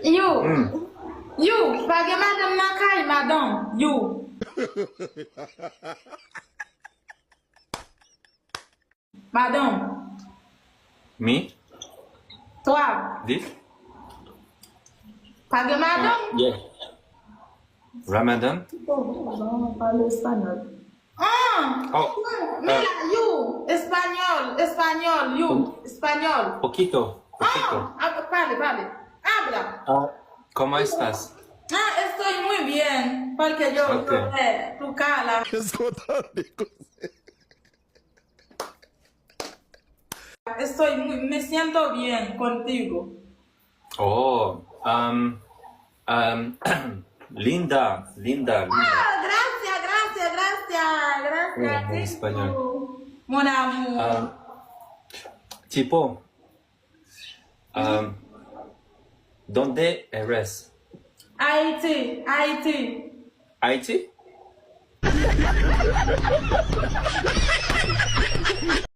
You. Mm. You. Page madame Nakai, madame. You. Madame. Me? Toi. This? Page madame. Yeah. Ramadan? On parle espagnol. Ah! Oh. Mais là, you. Espagnol. Espagnol. You. Espagnol. Poquito. Poquito. Parle. Habla. ¿Cómo estás? Estoy muy bien. Porque yo Okay. sé tu cara. Me siento bien contigo. Oh. Linda. Gracias. En español. Mon amour. Tipo. ¿Dónde eres? Haití. ¿Haití?